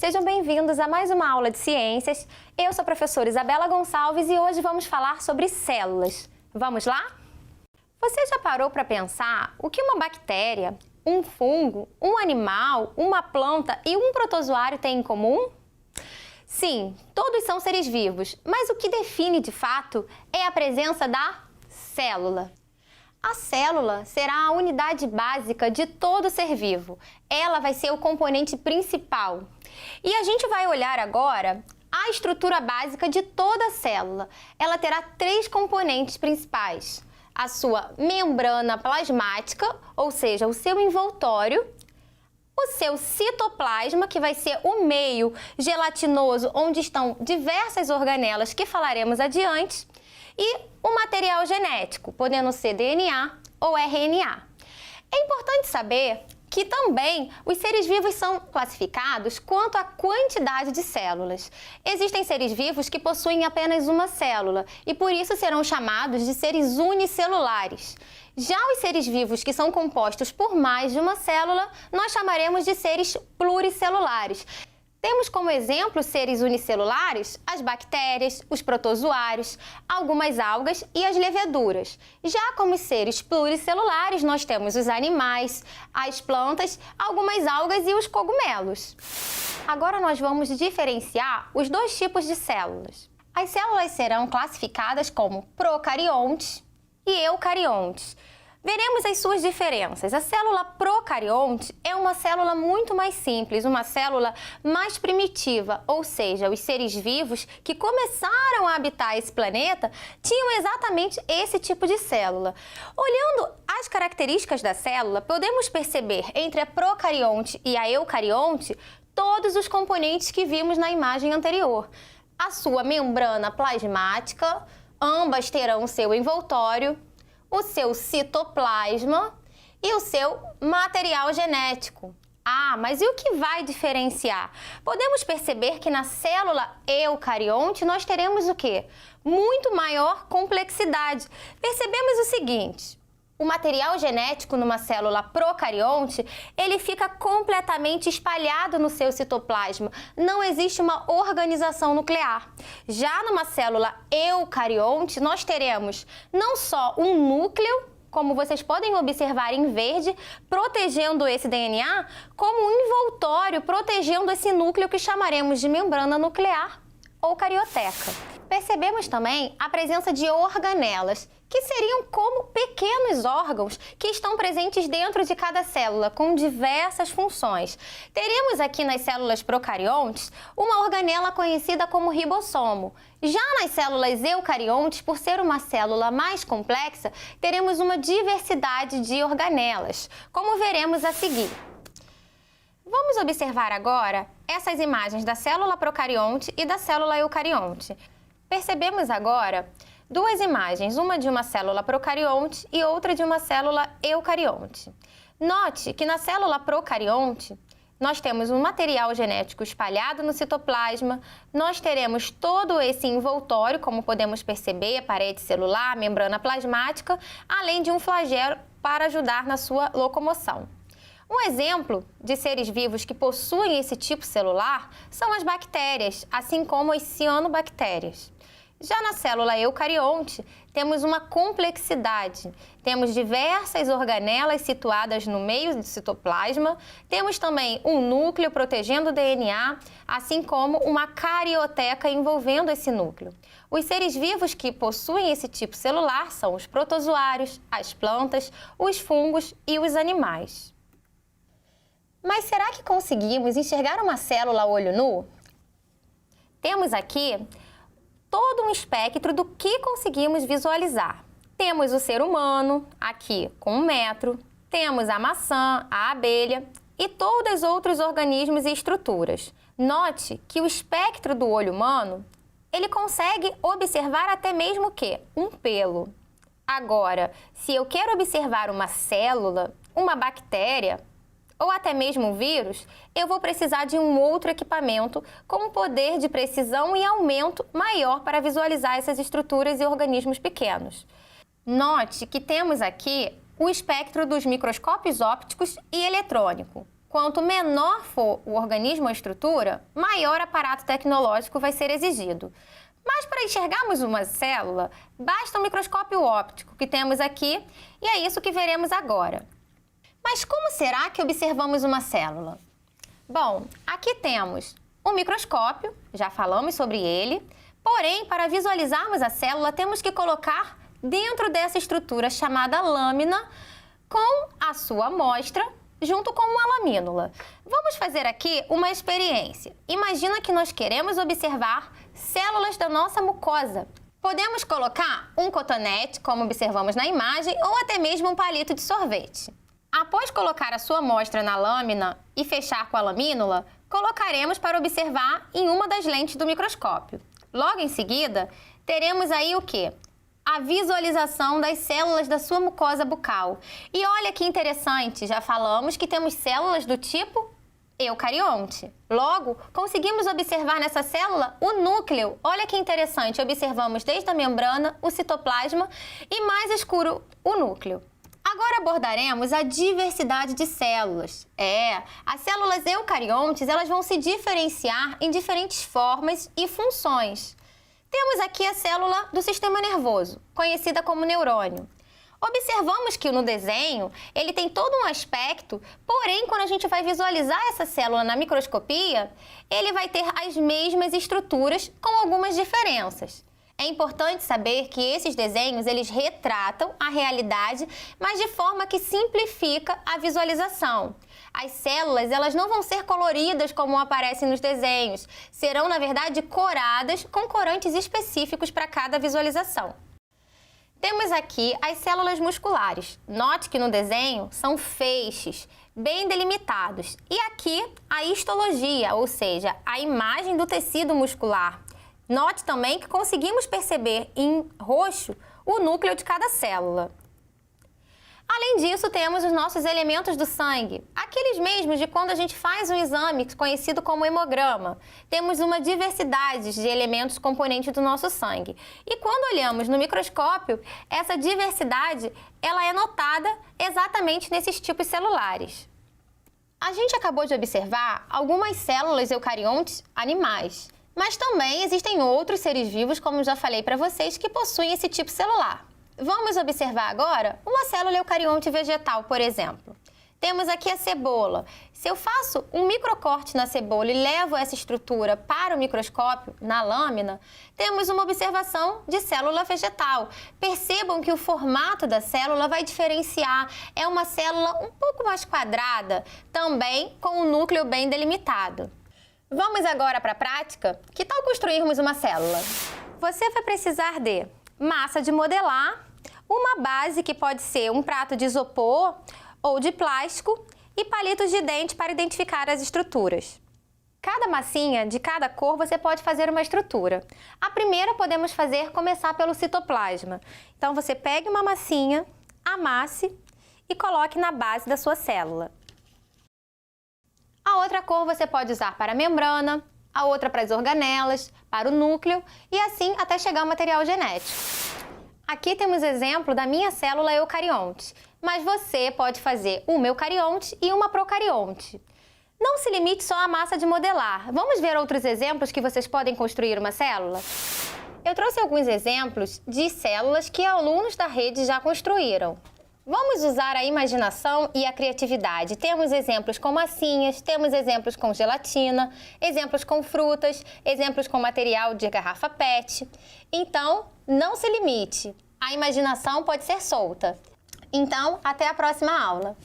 Sejam bem-vindos a mais uma aula de ciências. Eu sou a professora Isabela Gonçalves e hoje vamos falar sobre células. Vamos lá? Você já parou para pensar o que uma bactéria, um fungo, um animal, uma planta e um protozoário têm em comum? Sim, todos são seres vivos, mas o que define de fato é a presença da célula. A célula será a unidade básica de todo ser vivo. Ela vai ser o componente principal. E a gente vai olhar agora a estrutura básica de toda a célula. Ela terá três componentes principais: a sua membrana plasmática, ou seja, o seu envoltório, o seu citoplasma, que vai ser o meio gelatinoso onde estão diversas organelas que falaremos adiante, e o material genético, podendo ser DNA ou RNA. É importante saber que também os seres vivos são classificados quanto à quantidade de células. Existem seres vivos que possuem apenas uma célula e por isso serão chamados de seres unicelulares. Já os seres vivos que são compostos por mais de uma célula, nós chamaremos de seres pluricelulares. Temos como exemplo seres unicelulares as bactérias, os protozoários, algumas algas e as leveduras. Já como seres pluricelulares, nós temos os animais, as plantas, algumas algas e os cogumelos. Agora nós vamos diferenciar os dois tipos de células. As células serão classificadas como procariontes e eucariontes. Veremos as suas diferenças. A célula procarionte é uma célula muito mais simples, uma célula mais primitiva, ou seja, os seres vivos que começaram a habitar esse planeta tinham exatamente esse tipo de célula. Olhando as características da célula, podemos perceber entre a procarionte e a eucarionte todos os componentes que vimos na imagem anterior. A sua membrana plasmática, ambas terão o seu envoltório, o seu citoplasma e o seu material genético. Ah, mas e o que vai diferenciar? Podemos perceber que na célula eucarionte nós teremos o quê? Muito maior complexidade. Percebemos o seguinte: o material genético numa célula procarionte, ele fica completamente espalhado no seu citoplasma. Não existe uma organização nuclear. Já numa célula eucarionte, nós teremos não só um núcleo, como vocês podem observar em verde, protegendo esse DNA, como um envoltório protegendo esse núcleo que chamaremos de membrana nuclear ou carioteca. Percebemos também a presença de organelas, que seriam como pequenos órgãos que estão presentes dentro de cada célula, com diversas funções. Teremos aqui nas células procariontes uma organela conhecida como ribossomo. Já nas células eucariontes, por ser uma célula mais complexa, teremos uma diversidade de organelas, como veremos a seguir. Vamos observar agora essas imagens da célula procarionte e da célula eucarionte. Percebemos agora duas imagens, uma de uma célula procarionte e outra de uma célula eucarionte. Note que na célula procarionte nós temos um material genético espalhado no citoplasma, nós teremos todo esse envoltório, como podemos perceber, a parede celular, a membrana plasmática, além de um flagelo para ajudar na sua locomoção. Um exemplo de seres vivos que possuem esse tipo celular são as bactérias, assim como as cianobactérias. Já na célula eucarionte, temos uma complexidade. Temos diversas organelas situadas no meio do citoplasma, temos também um núcleo protegendo o DNA, assim como uma carioteca envolvendo esse núcleo. Os seres vivos que possuem esse tipo celular são os protozoários, as plantas, os fungos e os animais. Mas será que conseguimos enxergar uma célula a olho nu? Temos aqui todo um espectro do que conseguimos visualizar. Temos o ser humano, aqui com 1 metro, temos a maçã, a abelha e todos os outros organismos e estruturas. Note que o espectro do olho humano, ele consegue observar até mesmo o quê? Um pelo. Agora, se eu quero observar uma célula, uma bactéria, ou até mesmo um vírus, eu vou precisar de um outro equipamento com um poder de precisão e aumento maior para visualizar essas estruturas e organismos pequenos. Note que temos aqui o espectro dos microscópios ópticos e eletrônico. Quanto menor for o organismo ou a estrutura, maior aparato tecnológico vai ser exigido. Mas para enxergarmos uma célula, basta um microscópio óptico que temos aqui e é isso que veremos agora. Mas como será que observamos uma célula? Bom, aqui temos um microscópio, já falamos sobre ele, porém, para visualizarmos a célula, temos que colocar dentro dessa estrutura chamada lâmina com a sua amostra junto com uma lamínula. Vamos fazer aqui uma experiência. Imagina que nós queremos observar células da nossa mucosa. Podemos colocar um cotonete, como observamos na imagem, ou até mesmo um palito de sorvete. Após colocar a sua amostra na lâmina e fechar com a lamínula, colocaremos para observar em uma das lentes do microscópio. Logo em seguida, teremos aí o quê? A visualização das células da sua mucosa bucal. E olha que interessante, já falamos que temos células do tipo eucarionte. Logo, conseguimos observar nessa célula o núcleo. Olha que interessante, observamos desde a membrana, o citoplasma e mais escuro o núcleo. Agora abordaremos a diversidade de células. As células eucariontes, elas vão se diferenciar em diferentes formas e funções. Temos aqui a célula do sistema nervoso, conhecida como neurônio. Observamos que no desenho ele tem todo um aspecto, porém, quando a gente vai visualizar essa célula na microscopia, ele vai ter as mesmas estruturas com algumas diferenças. É importante saber que esses desenhos eles retratam a realidade, mas de forma que simplifica a visualização. As células elas não vão ser coloridas como aparecem nos desenhos, serão, na verdade, coradas com corantes específicos para cada visualização. Temos aqui as células musculares. Note que no desenho são feixes, bem delimitados. E aqui a histologia, ou seja, a imagem do tecido muscular. Note também que conseguimos perceber em roxo o núcleo de cada célula. Além disso, temos os nossos elementos do sangue, aqueles mesmos de quando a gente faz um exame conhecido como hemograma. Temos uma diversidade de elementos componentes do nosso sangue. E quando olhamos no microscópio, essa diversidade ela é notada exatamente nesses tipos celulares. A gente acabou de observar algumas células eucariontes animais, mas também existem outros seres vivos, como já falei para vocês, que possuem esse tipo celular. Vamos observar agora uma célula eucarionte vegetal, por exemplo. Temos aqui a cebola. Se eu faço um microcorte na cebola e levo essa estrutura para o microscópio, na lâmina, temos uma observação de célula vegetal. Percebam que o formato da célula vai diferenciar. É uma célula um pouco mais quadrada, também com o núcleo bem delimitado. Vamos agora para a prática? Que tal construirmos uma célula? Você vai precisar de massa de modelar, uma base que pode ser um prato de isopor ou de plástico e palitos de dente para identificar as estruturas. Cada massinha de cada cor você pode fazer uma estrutura. A primeira podemos começar pelo citoplasma. Então você pegue uma massinha, amasse e coloque na base da sua célula. A outra cor você pode usar para a membrana, a outra para as organelas, para o núcleo e assim até chegar ao material genético. Aqui temos exemplo da minha célula eucarionte, mas você pode fazer uma eucarionte e uma procarionte. Não se limite só à massa de modelar. Vamos ver outros exemplos que vocês podem construir uma célula? Eu trouxe alguns exemplos de células que alunos da rede já construíram. Vamos usar a imaginação e a criatividade. Temos exemplos com massinhas, temos exemplos com gelatina, exemplos com frutas, exemplos com material de garrafa PET. Então, não se limite. A imaginação pode ser solta. Então, até a próxima aula.